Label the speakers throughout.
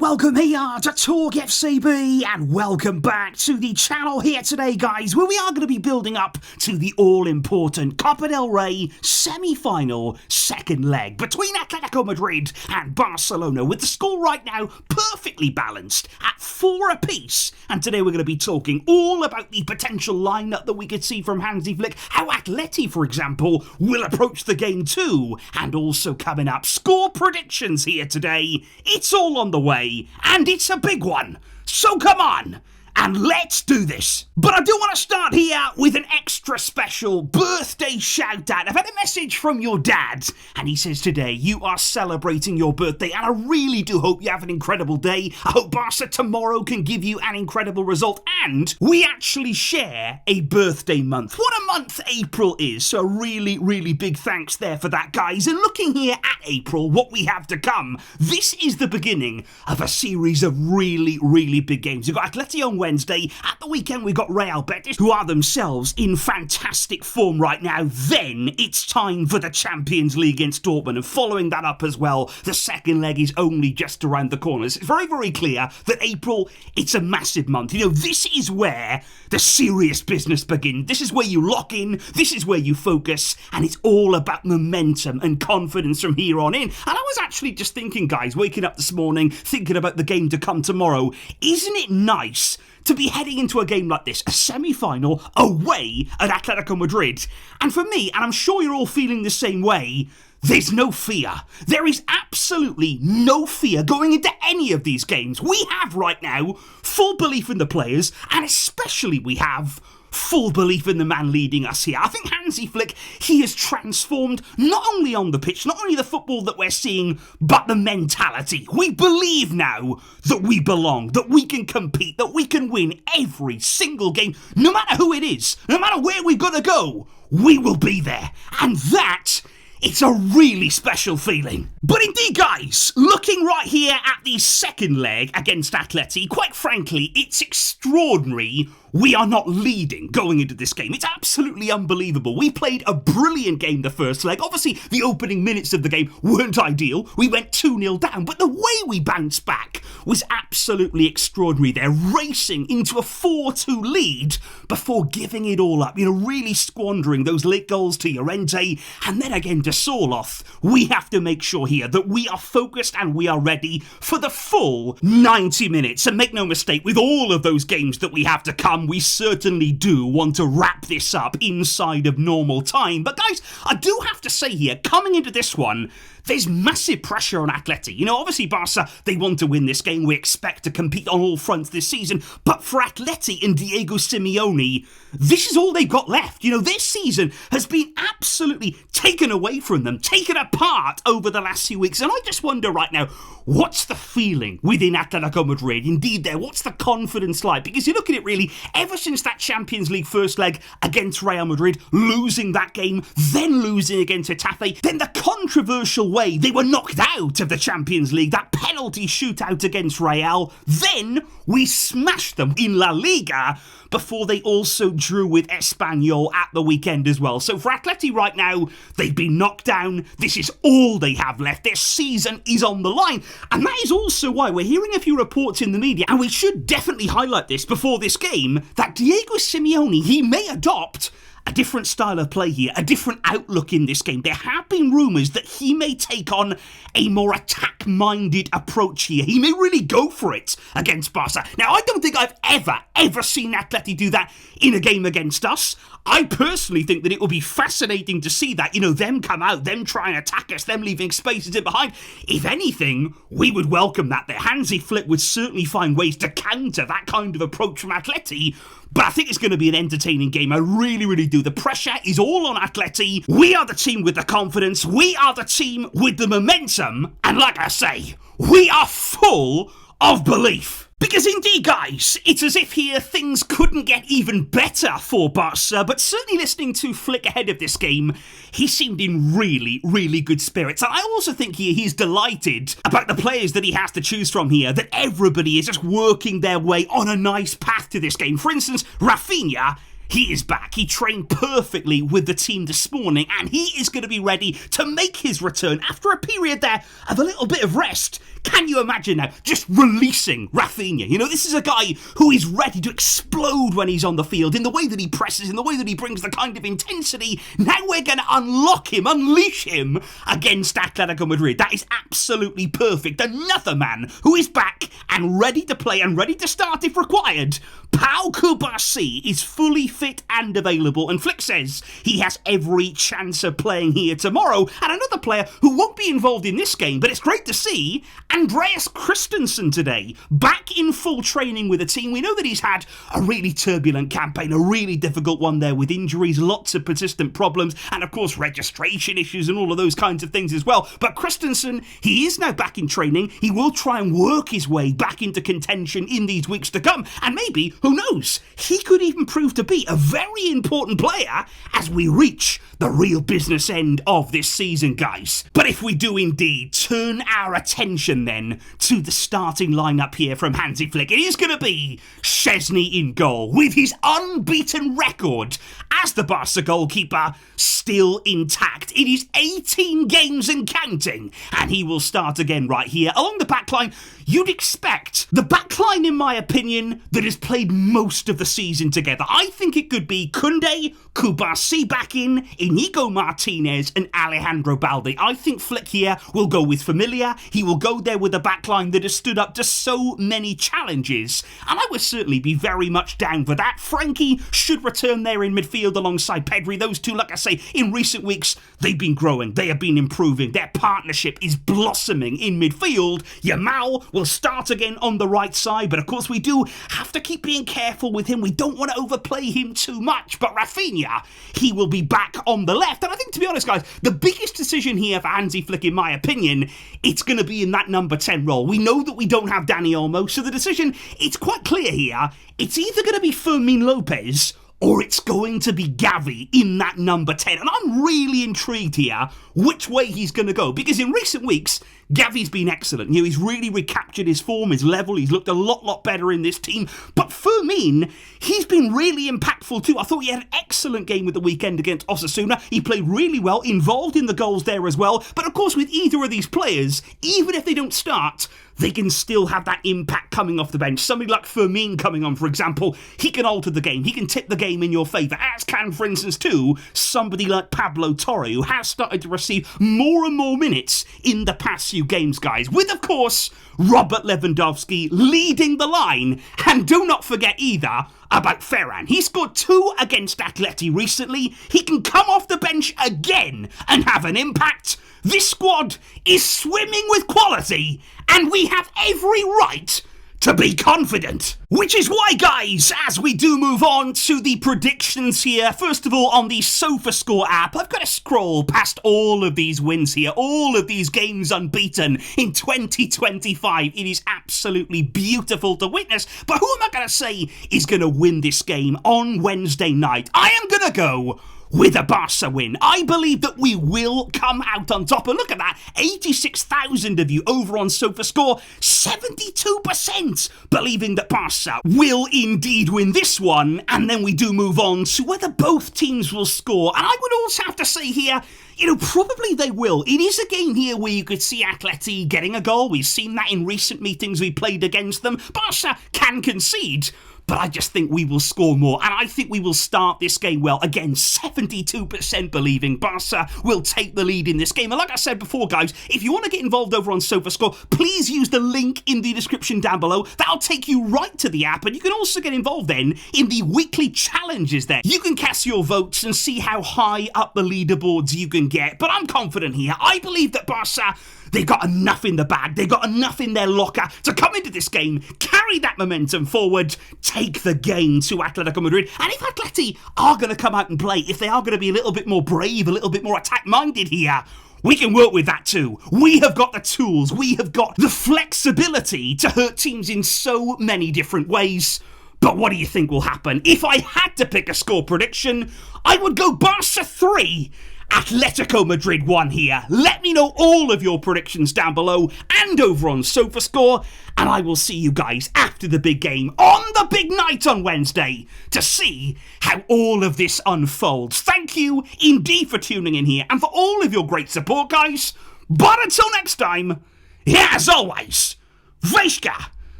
Speaker 1: and welcome here to TalkFCB, and welcome back to the channel here today, guys, where we are going to be building up to the all-important Copa del Rey semi-final second leg between Atletico Madrid and Barcelona, with the score right now perfectly balanced at 4 apiece. And today we're going to be talking all about the potential lineup that we could see from Hansi Flick, how Atleti, for example, will approach the game too, and also coming up, score predictions here today. It's all on the way, and it's a big one. So come on, and let's do this. But I do want to start here with an extra special birthday shout out. I've had a message from your dad, and he says today you are celebrating your birthday, and I really do hope you have an incredible day. I hope Barca tomorrow can give you an incredible result, and we actually share a birthday month. What a month April is, so really big thanks there for that, guys. And looking here at April, what we have to come, this is the beginning of a series of really big games. We've got Atleti on Wednesday. At the weekend, we've got Real Betis, who are themselves in fantastic form right now. Then it's time for the Champions League against Dortmund, and following that up as well, the second leg is only just around the corners. It's very clear that April, it's a massive month. You know, this is where the serious business begins. This is where you lock in, this is where you focus, and it's all about momentum and confidence from here on in. And I was actually just thinking, guys, waking up this morning, thinking about the game to come tomorrow, isn't it nice to be heading into a game like this, a semi-final away at Atletico Madrid? And for me, and I'm sure you're all feeling the same way, there's no fear. There is absolutely no fear going into any of these games. We have right now full belief in the players, and especially we have full belief in the man leading us here. I think Hansi Flick, he has transformed not only on the pitch, not only the football that we're seeing, but the mentality. We believe now that we belong, that we can compete, that we can win every single game, no matter who it is, no matter where we've got to go, we will be there. And that, it's a really special feeling. But indeed, guys, looking right here at the second leg against Atleti, quite frankly, it's extraordinary we are not leading going into this game. It's absolutely unbelievable. We played a brilliant game the first leg. Obviously, the opening minutes of the game weren't ideal. We went 2-0 down, but the way we bounced back was absolutely extraordinary. They're racing into a 4-2 lead before giving it all up, you know, really squandering those late goals to Llorente and then again to Sorloth. We have to make sure here that we are focused and we are ready for the full 90 minutes. And make no mistake, with all of those games that we have to come, we certainly do want to wrap this up inside of normal time. But guys, I do have to say here, coming into this one, there's massive pressure on Atleti. You know, obviously Barca, they want to win this game. We expect to compete on all fronts this season. But for Atleti and Diego Simeone, this is all they've got left. You know, this season has been absolutely taken away from them, taken apart over the last few weeks. And I just wonder right now, what's the feeling within Atletico Madrid? Indeed there, what's the confidence like? Because you look at it really, ever since that Champions League first leg against Real Madrid, losing that game, then losing against Getafe, then the controversial way they were knocked out of the Champions League, that penalty shootout against Real, then we smashed them in La Liga before they also drew with Espanyol at the weekend as well. So for Atleti right now, they've been knocked down. This is all they have left. Their season is on the line. And that is also why we're hearing a few reports in the media, and we should definitely highlight this before this game, that Diego Simeone, he may adopt a different style of play here, a different outlook in this game. There have been rumours that he may take on a more attack-minded approach here. He may really go for it against Barca. Now, I don't think I've ever seen Atleti do that in a game against us. I personally think that it will be fascinating to see that, you know, them come out, them try and attack us, them leaving spaces in behind. If anything, we would welcome that. The Hansi Flick would certainly find ways to counter that kind of approach from Atleti. But I think it's going to be an entertaining game. I really do. The pressure is all on Atleti. We are the team with the confidence. We are the team with the momentum. And like I say, we are full of belief. Because indeed, guys, it's as if here things couldn't get even better for Barca, but certainly listening to Flick ahead of this game, he seemed in really good spirits. And I also think here he's delighted about the players that he has to choose from here, that everybody is just working their way on a nice path to this game. For instance, Raphinha, he is back. He trained perfectly with the team this morning, and he is going to be ready to make his return after a period there of a little bit of rest. Can you imagine now just releasing Raphinha? You know, this is a guy who is ready to explode when he's on the field, in the way that he presses, in the way that he brings the kind of intensity. Now we're going to unlock him, unleash him against Atletico Madrid. That is absolutely perfect. Another man who is back and ready to play and ready to start if required. Pau Cubarsí is fully fit and available, and Flick says he has every chance of playing here tomorrow. And another player who won't be involved in this game, but it's great to see, Andreas Christensen today, back in full training with the team. We know that he's had a really turbulent campaign, a really difficult one there with injuries, lots of persistent problems, and of course registration issues and all of those kinds of things as well. But Christensen, he is now back in training. He will try and work his way back into contention in these weeks to come, and maybe, who knows, he could even prove to be a very important player as we reach the real business end of this season, guys. But if we do indeed turn our attention then to the starting lineup here from Hansi Flick, it is going to be Szczesny in goal, with his unbeaten record as the Barca goalkeeper still intact. It is 18 games and counting, and he will start again right here. Along the backline, you'd expect the backline, in my opinion, that has played most of the season together. I think it could be Koundé, Cubarsí back in, Inigo Martinez and Alejandro Balde. I think Flick here will go with Familia. He will go there with a backline that has stood up to so many challenges, and I would certainly be very much down for that. Frankie should return there in midfield alongside Pedri. Those two, like I say, in recent weeks, they've been growing. They have been improving. Their partnership is blossoming in midfield. Yamal will start again on the right side, but of course we do have to keep being careful with him. We don't want to overplay him too much, but Raphinha, he will be back on the left. And I think, to be honest, guys, the biggest decision here for Hansi Flick, in my opinion, it's going to be in that number 10 role. We know that we don't have Dani Olmo, so the decision, it's quite clear here. It's either going to be Fermin Lopez or it's going to be Gavi in that number 10. And I'm really intrigued here which way he's going to go, because in recent weeks, Gavi's been excellent. You know, he's really recaptured his form, his level. He's looked a lot better in this team. But Fermin, he's been really impactful too. I thought he had an excellent game with the weekend against Osasuna. He played really well, involved in the goals there as well. But of course, with either of these players, even if they don't start, they can still have that impact coming off the bench. Somebody like Fermin coming on, for example, he can alter the game. He can tip the game in your favour, as can, for instance, too, somebody like Pablo Torre, who has started to receive more and more minutes in the past few games, guys. With, of course, Robert Lewandowski leading the line. And do not forget either about Ferran. He scored 2 against Atleti recently. He can come off the bench again and have an impact. This squad is swimming with quality, and we have every right to be confident. Which is why, guys, as we do move on to the predictions here, first of all, on the SofaScore app, I've got to scroll past all of these wins here, all of these games unbeaten in 2025. It is absolutely beautiful to witness. But who am I going to say is going to win this game on Wednesday night? I am going to go with a Barca win. I believe that we will come out on top. And look at that, 86,000 of you over on SofaScore, 72% believing that Barca will indeed win this one. And then we do move on to whether both teams will score. And I would also have to say here, you know, probably they will. It is a game here where you could see Atleti getting a goal. We've seen that in recent meetings we played against them. Barca can concede, but I just think we will score more, and I think we will start this game well. Again, 72% believing Barca will take the lead in this game. And like I said before, guys, if you want to get involved over on SofaScore, please use the link in the description down below. That'll take you right to the app, and you can also get involved then in the weekly challenges there. You can cast your votes and see how high up the leaderboards you can get, but I'm confident here. I believe that Barca, they've got enough in the bag, they've got enough in their locker to come into this game, carry that momentum forward, take the game to Atletico Madrid. And if Atleti are going to come out and play, if they are going to be a little bit more brave, a little bit more attack-minded here, we can work with that too. We have got the tools, we have got the flexibility to hurt teams in so many different ways. But what do you think will happen? If I had to pick a score prediction, I would go Barca 3 Atletico Madrid won here. Let me know all of your predictions down below and over on SofaScore, and I will see you guys after the big game on the big night on Wednesday to see how all of this unfolds. Thank you indeed for tuning in here and for all of your great support, guys. But until next time, as always, Vejska,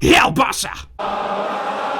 Speaker 1: El Barça.